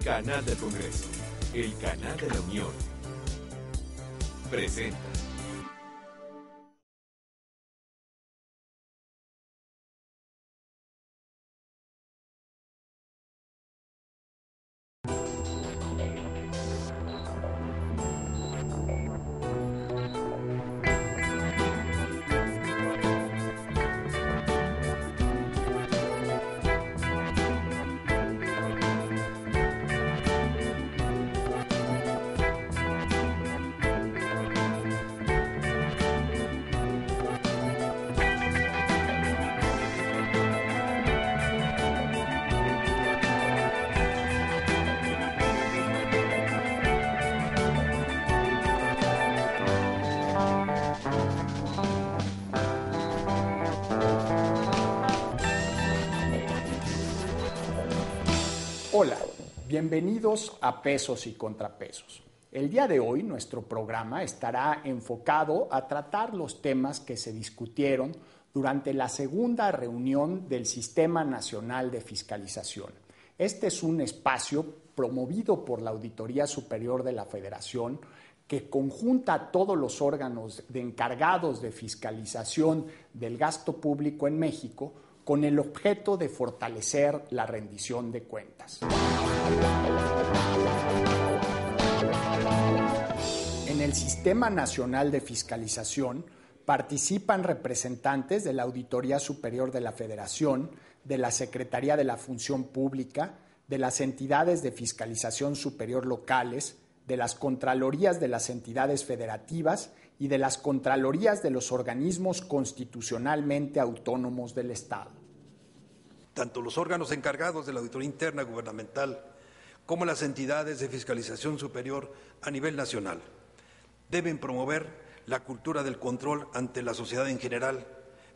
Canal del Congreso, el canal de la Unión. Presenta. Hola, bienvenidos a Pesos y Contrapesos. El día de hoy nuestro programa estará enfocado a tratar los temas que se discutieron durante la segunda reunión del Sistema Nacional de Fiscalización. Este es un espacio promovido por la Auditoría Superior de la Federación que conjunta a todos los órganos encargados de fiscalización del gasto público en México con el objeto de fortalecer la rendición de cuentas. En el Sistema Nacional de Fiscalización participan representantes de la Auditoría Superior de la Federación, de la Secretaría de la Función Pública, de las entidades de fiscalización superior locales, de las contralorías de las entidades federativas y de las contralorías de los organismos constitucionalmente autónomos del Estado. Tanto los órganos encargados de la auditoría interna gubernamental como las entidades de fiscalización superior a nivel nacional deben promover la cultura del control ante la sociedad en general,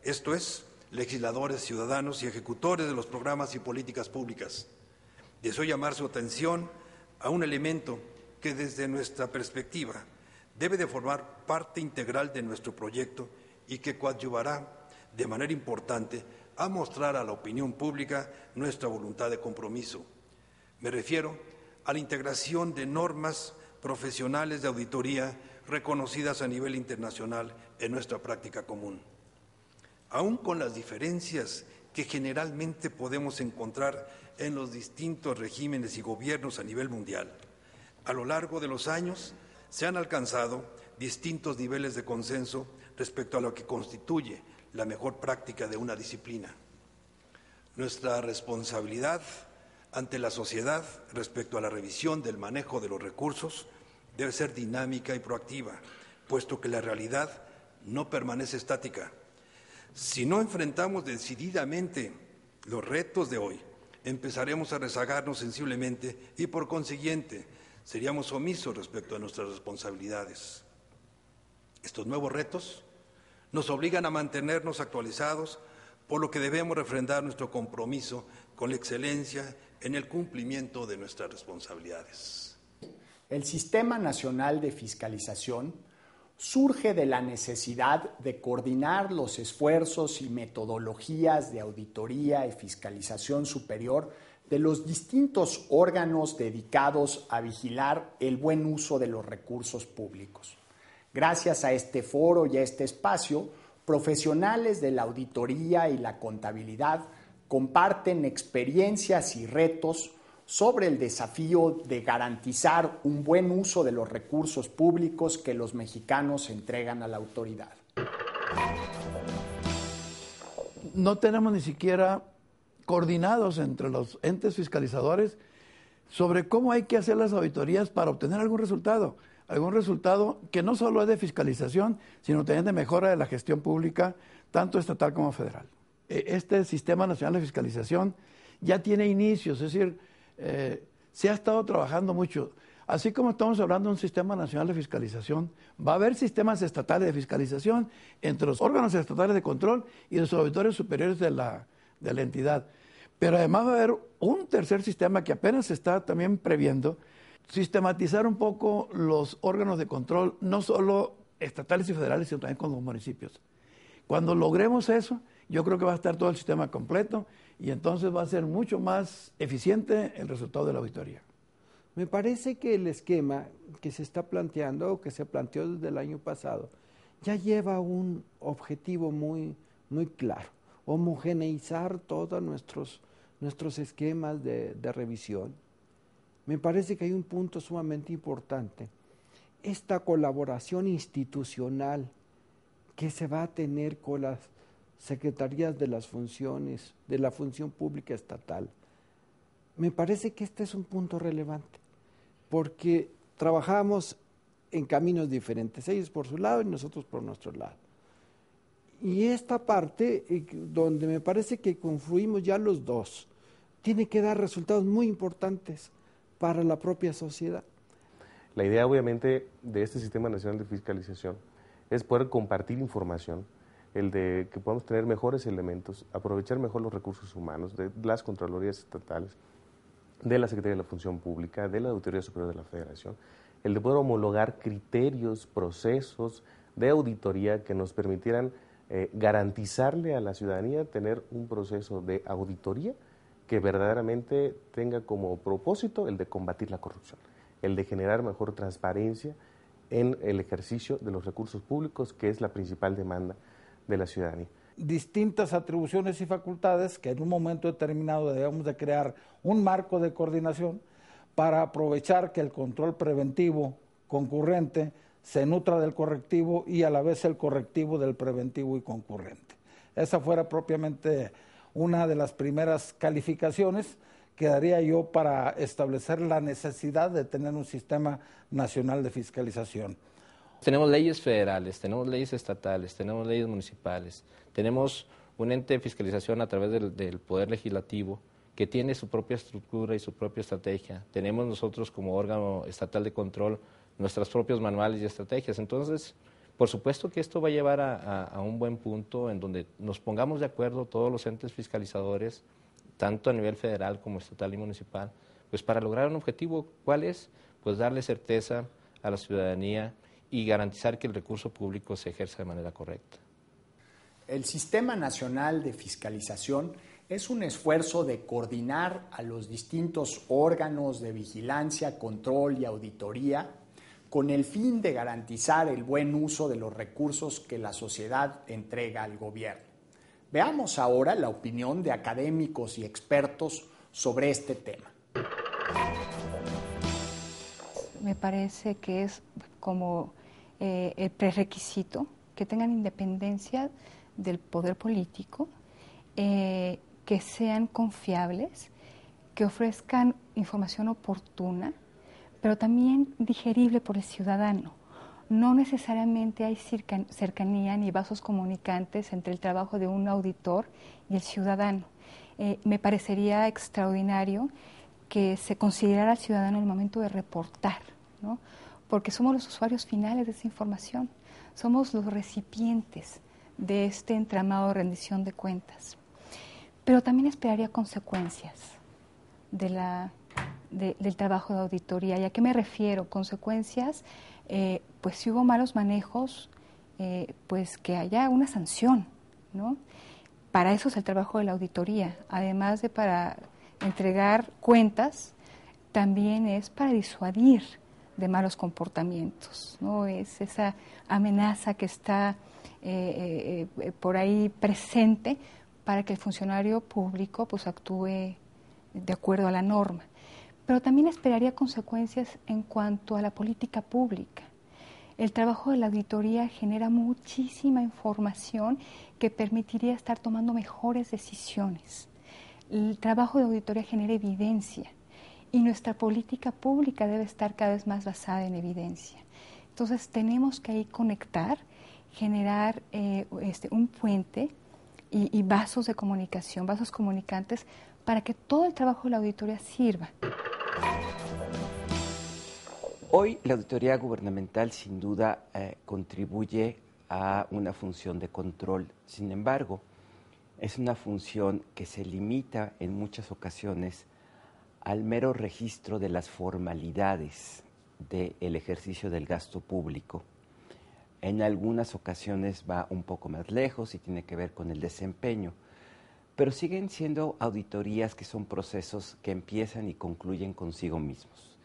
esto es, legisladores, ciudadanos y ejecutores de los programas y políticas públicas. Deseo llamar su atención a un elemento que desde nuestra perspectiva debe de formar parte integral de nuestro proyecto y que coadyuvará de manera importante a mostrar a la opinión pública nuestra voluntad de compromiso. Me refiero a la integración de normas profesionales de auditoría reconocidas a nivel internacional en nuestra práctica común. Aún con las diferencias que generalmente podemos encontrar en los distintos regímenes y gobiernos a nivel mundial, a lo largo de los años se han alcanzado distintos niveles de consenso respecto a lo que constituye la mejor práctica de una disciplina. Nuestra responsabilidad ante la sociedad respecto a la revisión del manejo de los recursos debe ser dinámica y proactiva, puesto que la realidad no permanece estática. Si no enfrentamos decididamente los retos de hoy, empezaremos a rezagarnos sensiblemente y, por consiguiente, seríamos omisos respecto a nuestras responsabilidades. Estos nuevos retos nos obligan a mantenernos actualizados, por lo que debemos refrendar nuestro compromiso con la excelencia en el cumplimiento de nuestras responsabilidades. El Sistema Nacional de Fiscalización surge de la necesidad de coordinar los esfuerzos y metodologías de auditoría y fiscalización superior de los distintos órganos dedicados a vigilar el buen uso de los recursos públicos. Gracias a este foro y a este espacio, profesionales de la auditoría y la contabilidad comparten experiencias y retos sobre el desafío de garantizar un buen uso de los recursos públicos que los mexicanos entregan a la autoridad. No tenemos ni siquiera coordinados entre los entes fiscalizadores sobre cómo hay que hacer las auditorías para obtener algún resultado que no solo es de fiscalización, sino también de mejora de la gestión pública, tanto estatal como federal. Este Sistema Nacional de Fiscalización ya tiene inicios, es decir, se ha estado trabajando mucho. Así como estamos hablando de un Sistema Nacional de Fiscalización, va a haber sistemas estatales de fiscalización entre los órganos estatales de control y los auditores superiores de la entidad. Pero además va a haber un tercer sistema que apenas se está también previendo, sistematizar un poco los órganos de control, no solo estatales y federales, sino también con los municipios. Cuando logremos eso, yo creo que va a estar todo el sistema completo y entonces va a ser mucho más eficiente el resultado de la auditoría. Me parece que el esquema que se está planteando o que se planteó desde el año pasado ya lleva un objetivo muy claro: homogeneizar todos nuestros esquemas de revisión. Me parece que hay un punto sumamente importante: esta colaboración institucional que se va a tener con las secretarías de las funciones, de la función pública estatal. Me parece que este es un punto relevante, porque trabajamos en caminos diferentes, ellos por su lado y nosotros por nuestro lado. Y esta parte, donde me parece que confluimos ya los dos, tiene que dar resultados muy importantes para la propia sociedad. La idea, obviamente, de este Sistema Nacional de Fiscalización es poder compartir información, el de que podamos tener mejores elementos, aprovechar mejor los recursos humanos de las Contralorías estatales, de la Secretaría de la Función Pública, de la Auditoría Superior de la Federación, el de poder homologar criterios, procesos de auditoría que nos permitieran garantizarle a la ciudadanía tener un proceso de auditoría que verdaderamente tenga como propósito el de combatir la corrupción, el de generar mejor transparencia en el ejercicio de los recursos públicos, que es la principal demanda de la ciudadanía. Distintas atribuciones y facultades que en un momento determinado debemos de crear un marco de coordinación para aprovechar que el control preventivo concurrente se nutra del correctivo y a la vez el correctivo del preventivo y concurrente. Esa fuera propiamente una de las primeras calificaciones que daría yo para establecer la necesidad de tener un sistema nacional de fiscalización. Tenemos leyes federales, tenemos leyes estatales, tenemos leyes municipales, tenemos un ente de fiscalización a través del Poder Legislativo que tiene su propia estructura y su propia estrategia. Tenemos nosotros como órgano estatal de control nuestros propios manuales y estrategias. Entonces, por supuesto que esto va a llevar a un buen punto en donde nos pongamos de acuerdo todos los entes fiscalizadores, tanto a nivel federal como estatal y municipal, pues para lograr un objetivo. ¿Cuál es? Pues darle certeza a la ciudadanía y garantizar que el recurso público se ejerza de manera correcta. El Sistema Nacional de Fiscalización es un esfuerzo de coordinar a los distintos órganos de vigilancia, control y auditoría con el fin de garantizar el buen uso de los recursos que la sociedad entrega al gobierno. Veamos ahora la opinión de académicos y expertos sobre este tema. Me parece que es como el prerequisito que tengan independencia del poder político, que sean confiables, que ofrezcan información oportuna, pero también digerible por el ciudadano. No necesariamente hay cercanía ni vasos comunicantes entre el trabajo de un auditor y el ciudadano. Me parecería extraordinario que se considerara al ciudadano en el momento de reportar, ¿no? Porque somos los usuarios finales de esa información, somos los recipientes de este entramado de rendición de cuentas. Pero también esperaría consecuencias del trabajo de auditoría. ¿Y a qué me refiero? Consecuencias, pues si hubo malos manejos, pues que haya una sanción, ¿no? Para eso es el trabajo de la auditoría, además de para entregar cuentas, también es para disuadir de malos comportamientos, ¿no? Es esa amenaza que está por ahí presente para que el funcionario público pues actúe de acuerdo a la norma. Pero también esperaría consecuencias en cuanto a la política pública. El trabajo de la auditoría genera muchísima información que permitiría estar tomando mejores decisiones. El trabajo de auditoría genera evidencia y nuestra política pública debe estar cada vez más basada en evidencia. Entonces tenemos que ahí conectar, generar un puente y vasos de comunicación, vasos comunicantes, para que todo el trabajo de la auditoría sirva. Hoy la auditoría gubernamental sin duda contribuye a una función de control. Sin embargo, es una función que se limita en muchas ocasiones al mero registro de las formalidades del ejercicio del gasto público. En algunas ocasiones va un poco más lejos y tiene que ver con el desempeño, pero siguen siendo auditorías que son procesos que empiezan y concluyen consigo mismos.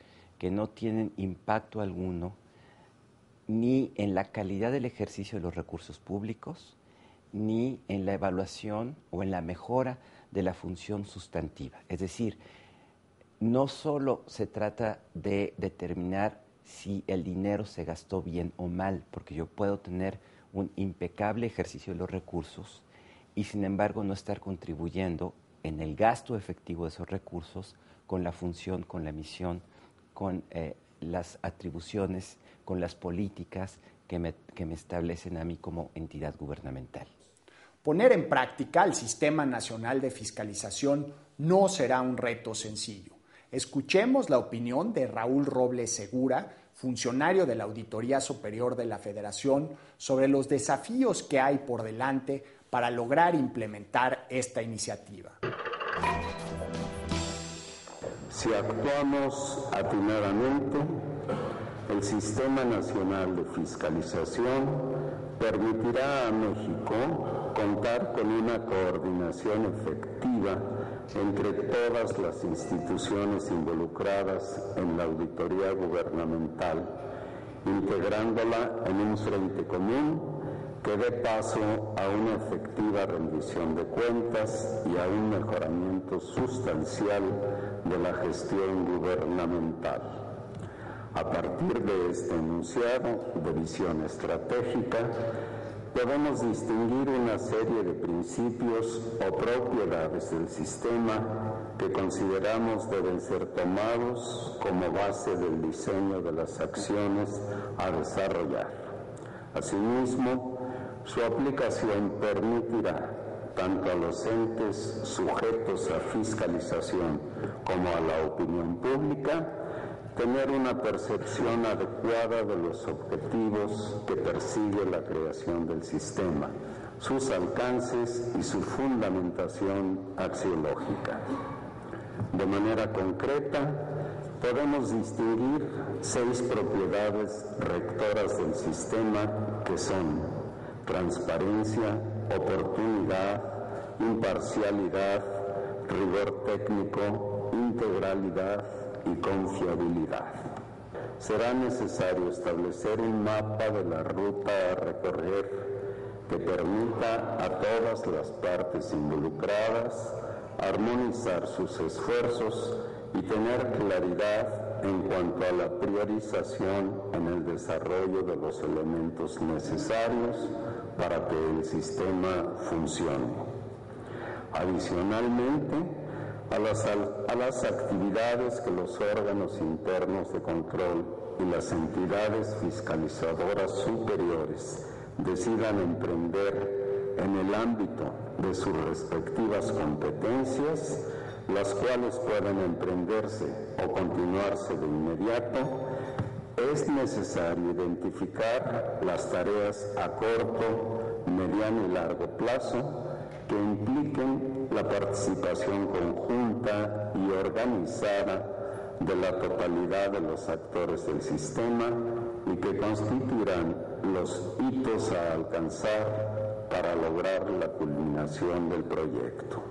que no tienen impacto alguno ni en la calidad del ejercicio de los recursos públicos, ni en la evaluación o en la mejora de la función sustantiva. Es decir, no solo se trata de determinar si el dinero se gastó bien o mal, porque yo puedo tener un impecable ejercicio de los recursos y sin embargo no estar contribuyendo en el gasto efectivo de esos recursos con la función, con la misión, con las atribuciones, con las políticas que me establecen a mí como entidad gubernamental. Poner en práctica el Sistema Nacional de Fiscalización no será un reto sencillo. Escuchemos la opinión de Raúl Robles Segura, funcionario de la Auditoría Superior de la Federación, sobre los desafíos que hay por delante para lograr implementar esta iniciativa. Si actuamos atinadamente, el Sistema Nacional de Fiscalización permitirá a México contar con una coordinación efectiva entre todas las instituciones involucradas en la auditoría gubernamental, integrándola en un frente común que dé paso a una efectiva rendición de cuentas y a un mejoramiento sustancial de la gestión gubernamental. A partir de este enunciado de visión estratégica, podemos distinguir una serie de principios o propiedades del sistema que consideramos deben ser tomados como base del diseño de las acciones a desarrollar. Asimismo, su aplicación permitirá tanto a los entes sujetos a fiscalización como a la opinión pública tener una percepción adecuada de los objetivos que persigue la creación del sistema, sus alcances y su fundamentación axiológica. De manera concreta, podemos distinguir 6 propiedades rectoras del sistema que son transparencia, oportunidad, imparcialidad, rigor técnico, integralidad y confiabilidad. Será necesario establecer un mapa de la ruta a recorrer que permita a todas las partes involucradas armonizar sus esfuerzos y tener claridad en cuanto a la priorización en el desarrollo de los elementos necesarios para que el sistema funcione. Adicionalmente, a las actividades que los órganos internos de control y las entidades fiscalizadoras superiores decidan emprender en el ámbito de sus respectivas competencias, las cuales pueden emprenderse o continuarse de inmediato, es necesario identificar las tareas a corto, mediano y largo plazo que impliquen la participación conjunta y organizada de la totalidad de los actores del sistema y que constituirán los hitos a alcanzar para lograr la culminación del proyecto.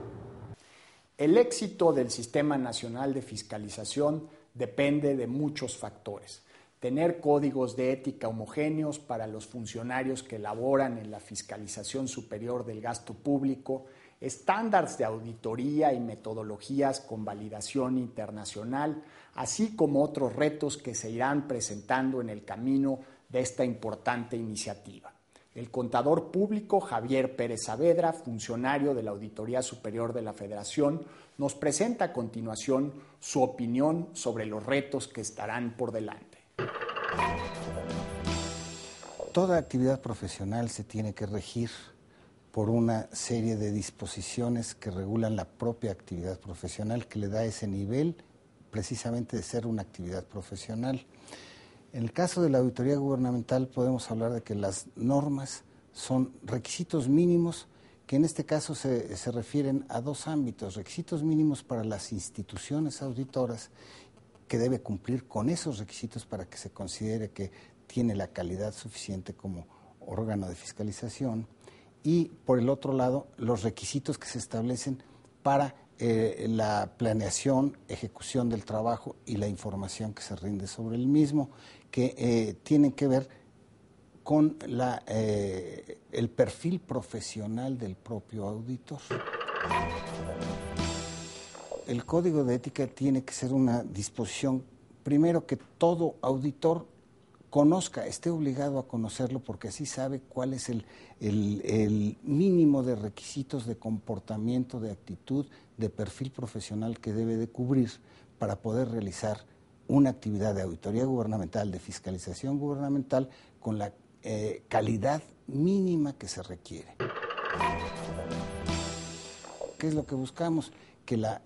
El éxito del Sistema Nacional de Fiscalización depende de muchos factores. Tener códigos de ética homogéneos para los funcionarios que laboran en la fiscalización superior del gasto público, estándares de auditoría y metodologías con validación internacional, así como otros retos que se irán presentando en el camino de esta importante iniciativa. El contador público Javier Pérez Saavedra, funcionario de la Auditoría Superior de la Federación, nos presenta a continuación su opinión sobre los retos que estarán por delante. Toda actividad profesional se tiene que regir por una serie de disposiciones que regulan la propia actividad profesional, que le da ese nivel precisamente de ser una actividad profesional. En el caso de la auditoría gubernamental podemos hablar de que las normas son requisitos mínimos que en este caso se refieren a 2 ámbitos, requisitos mínimos para las instituciones auditoras que debe cumplir con esos requisitos para que se considere que tiene la calidad suficiente como órgano de fiscalización y por el otro lado los requisitos que se establecen para la planeación, ejecución del trabajo y la información que se rinde sobre el mismo, que tienen que ver con el perfil profesional del propio auditor. El código de ética tiene que ser una disposición, primero, que todo auditor conozca, esté obligado a conocerlo, porque así sabe cuál es el mínimo de requisitos de comportamiento, de actitud, de perfil profesional que debe de cubrir para poder realizar una actividad de auditoría gubernamental, de fiscalización gubernamental, con la calidad mínima que se requiere. ¿Qué es lo que buscamos? Que la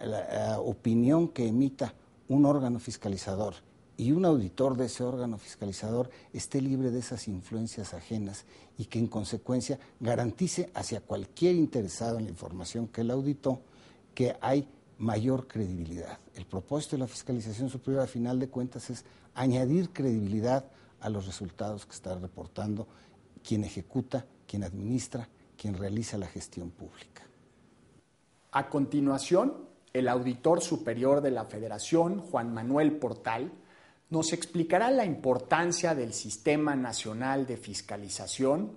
opinión que emita un órgano fiscalizador y un auditor de ese órgano fiscalizador esté libre de esas influencias ajenas y que en consecuencia garantice hacia cualquier interesado en la información que él auditó que hay mayor credibilidad. El propósito de la fiscalización superior, a final de cuentas, es añadir credibilidad a los resultados que está reportando quien ejecuta, quien administra, quien realiza la gestión pública. A continuación, el auditor superior de la Federación, Juan Manuel Portal, nos explicará la importancia del Sistema Nacional de Fiscalización,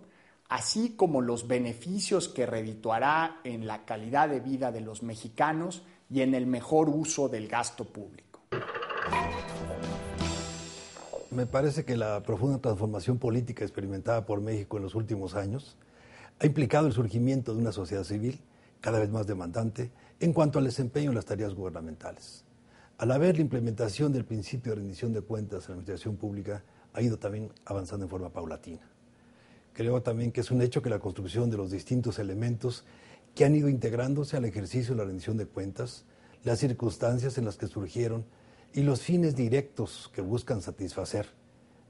así como los beneficios que redituará en la calidad de vida de los mexicanos y en el mejor uso del gasto público. Me parece que la profunda transformación política experimentada por México en los últimos años ha implicado el surgimiento de una sociedad civil cada vez más demandante en cuanto al desempeño de las tareas gubernamentales. A la vez, la implementación del principio de rendición de cuentas en la administración pública ha ido también avanzando en forma paulatina. Creo también que es un hecho que la construcción de los distintos elementos que han ido integrándose al ejercicio de la rendición de cuentas, las circunstancias en las que surgieron y los fines directos que buscan satisfacer,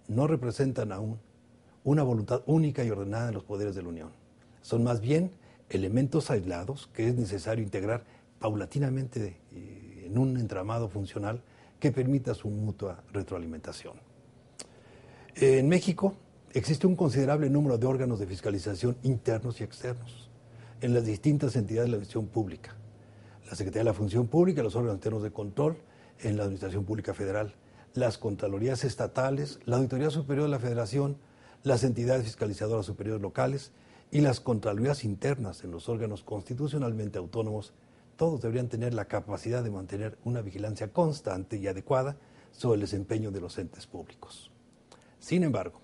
no representan aún una voluntad única y ordenada de los poderes de la Unión. Son más bien elementos aislados que es necesario integrar paulatinamente en un entramado funcional que permita su mutua retroalimentación. En México existe un considerable número de órganos de fiscalización internos y externos en las distintas entidades de la administración pública. La Secretaría de la Función Pública, los órganos internos de control en la Administración Pública Federal, las Contralorías Estatales, la Auditoría Superior de la Federación, las entidades fiscalizadoras superiores locales y las Contralorías internas en los órganos constitucionalmente autónomos. Todos deberían tener la capacidad de mantener una vigilancia constante y adecuada sobre el desempeño de los entes públicos. Sin embargo,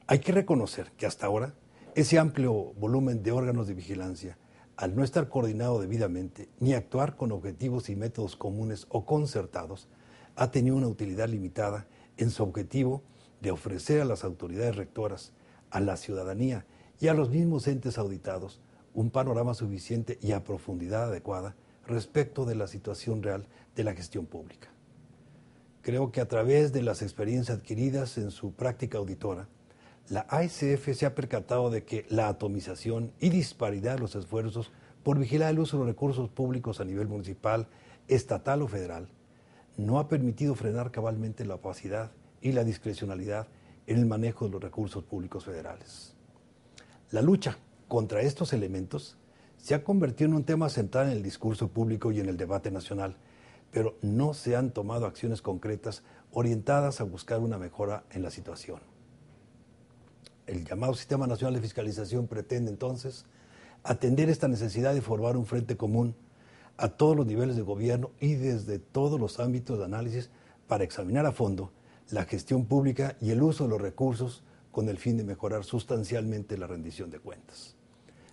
hay que reconocer que hasta ahora ese amplio volumen de órganos de vigilancia, al no estar coordinado debidamente ni actuar con objetivos y métodos comunes o concertados, ha tenido una utilidad limitada en su objetivo de ofrecer a las autoridades rectoras, a la ciudadanía y a los mismos entes auditados un panorama suficiente y a profundidad adecuada respecto de la situación real de la gestión pública. Creo que a través de las experiencias adquiridas en su práctica auditora, la ASF se ha percatado de que la atomización y disparidad de los esfuerzos por vigilar el uso de los recursos públicos a nivel municipal, estatal o federal no ha permitido frenar cabalmente la opacidad y la discrecionalidad en el manejo de los recursos públicos federales. La lucha contra estos elementos se ha convertido en un tema central en el discurso público y en el debate nacional, pero no se han tomado acciones concretas orientadas a buscar una mejora en la situación. El llamado Sistema Nacional de Fiscalización pretende entonces atender esta necesidad de formar un frente común a todos los niveles de gobierno y desde todos los ámbitos de análisis para examinar a fondo la gestión pública y el uso de los recursos con el fin de mejorar sustancialmente la rendición de cuentas.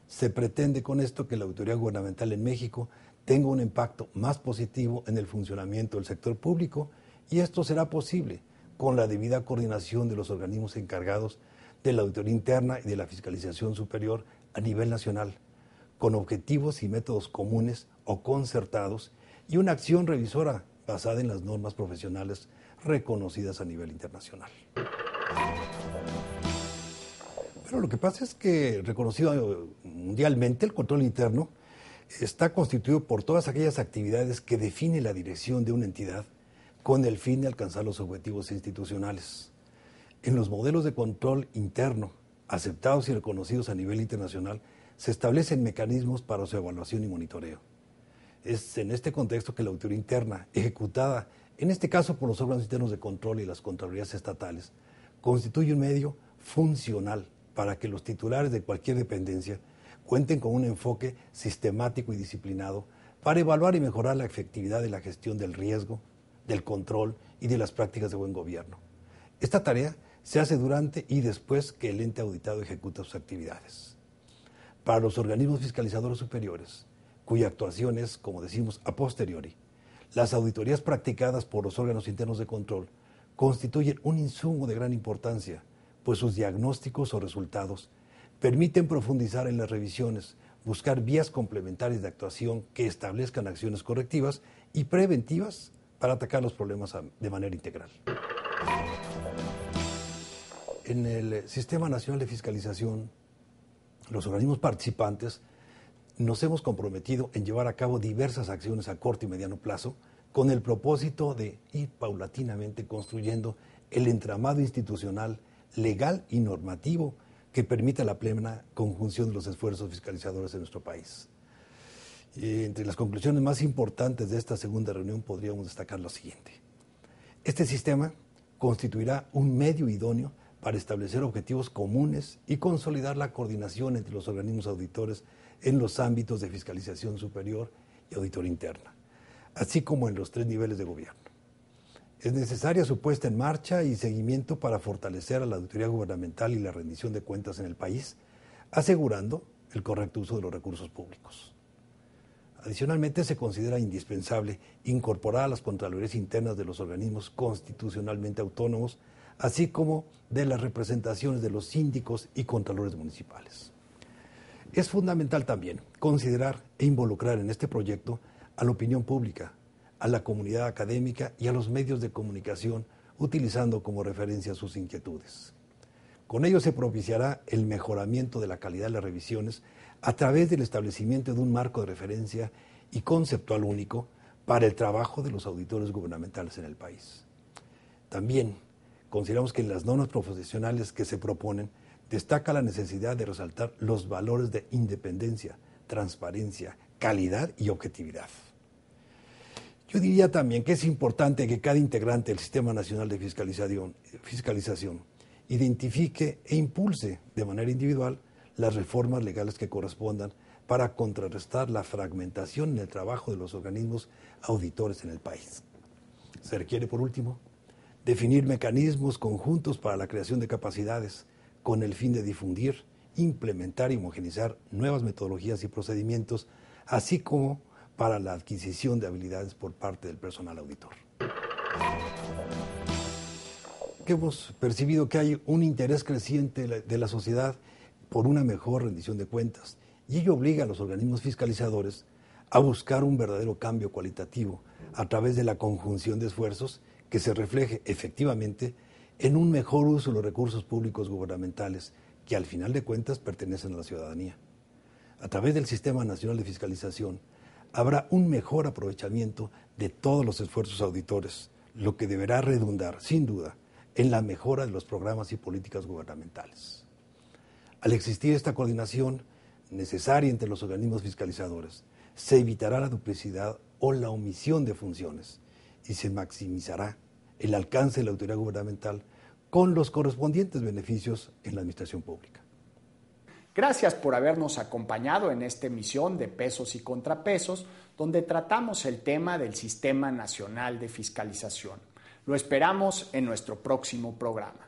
Se pretende con esto que la auditoría gubernamental en México tenga un impacto más positivo en el funcionamiento del sector público, y esto será posible con la debida coordinación de los organismos encargados de la auditoría interna y de la fiscalización superior a nivel nacional, con objetivos y métodos comunes o concertados y una acción revisora basada en las normas profesionales reconocidas a nivel internacional. Pero lo que pasa es que, reconocido mundialmente, el control interno está constituido por todas aquellas actividades que define la dirección de una entidad con el fin de alcanzar los objetivos institucionales. En los modelos de control interno, aceptados y reconocidos a nivel internacional, se establecen mecanismos para su evaluación y monitoreo. Es en este contexto que la auditoría interna, ejecutada en este caso por los órganos internos de control y las contralorías estatales, constituye un medio funcional para que los titulares de cualquier dependencia cuenten con un enfoque sistemático y disciplinado para evaluar y mejorar la efectividad de la gestión del riesgo, del control y de las prácticas de buen gobierno. Esta tarea se hace durante y después que el ente auditado ejecuta sus actividades. Para los organismos fiscalizadores superiores, cuya actuación es, como decimos, a posteriori, las auditorías practicadas por los órganos internos de control constituyen un insumo de gran importancia, pues sus diagnósticos o resultados permiten profundizar en las revisiones, buscar vías complementarias de actuación que establezcan acciones correctivas y preventivas para atacar los problemas de manera integral. En el Sistema Nacional de Fiscalización, los organismos participantes nos hemos comprometido en llevar a cabo diversas acciones a corto y mediano plazo con el propósito de ir paulatinamente construyendo el entramado institucional, legal y normativo que permita la plena conjunción de los esfuerzos fiscalizadores en nuestro país. Entre las conclusiones más importantes de esta segunda reunión podríamos destacar lo siguiente. Este sistema constituirá un medio idóneo para establecer objetivos comunes y consolidar la coordinación entre los organismos auditores en los ámbitos de fiscalización superior y auditoría interna, así como en los 3 niveles de gobierno. Es necesaria su puesta en marcha y seguimiento para fortalecer a la auditoría gubernamental y la rendición de cuentas en el país, asegurando el correcto uso de los recursos públicos. Adicionalmente, se considera indispensable incorporar a las contralorías internas de los organismos constitucionalmente autónomos, así como de las representaciones de los síndicos y contralores municipales. Es fundamental también considerar e involucrar en este proyecto a la opinión pública, a la comunidad académica y a los medios de comunicación, utilizando como referencia sus inquietudes. Con ello se propiciará el mejoramiento de la calidad de las revisiones a través del establecimiento de un marco de referencia y conceptual único para el trabajo de los auditores gubernamentales en el país. También consideramos que en las normas profesionales que se proponen destaca la necesidad de resaltar los valores de independencia, transparencia, calidad y objetividad. Yo diría también que es importante que cada integrante del Sistema Nacional de Fiscalización identifique e impulse de manera individual las reformas legales que correspondan para contrarrestar la fragmentación en el trabajo de los organismos auditores en el país. Se requiere, por último, definir mecanismos conjuntos para la creación de capacidades con el fin de difundir, implementar y homogeneizar nuevas metodologías y procedimientos, así como para la adquisición de habilidades por parte del personal auditor. Hemos percibido que hay un interés creciente de la sociedad por una mejor rendición de cuentas, y ello obliga a los organismos fiscalizadores a buscar un verdadero cambio cualitativo a través de la conjunción de esfuerzos que se refleje efectivamente en un mejor uso de los recursos públicos gubernamentales que al final de cuentas pertenecen a la ciudadanía. A través del Sistema Nacional de Fiscalización habrá un mejor aprovechamiento de todos los esfuerzos auditores, lo que deberá redundar, sin duda, en la mejora de los programas y políticas gubernamentales. Al existir esta coordinación necesaria entre los organismos fiscalizadores, se evitará la duplicidad o la omisión de funciones y se maximizará el alcance de la autoridad gubernamental con los correspondientes beneficios en la administración pública. Gracias por habernos acompañado en esta emisión de Pesos y Contrapesos, donde tratamos el tema del Sistema Nacional de Fiscalización. Lo esperamos en nuestro próximo programa.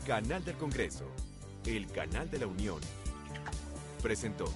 Canal del Congreso, el canal de la Unión. Presentó.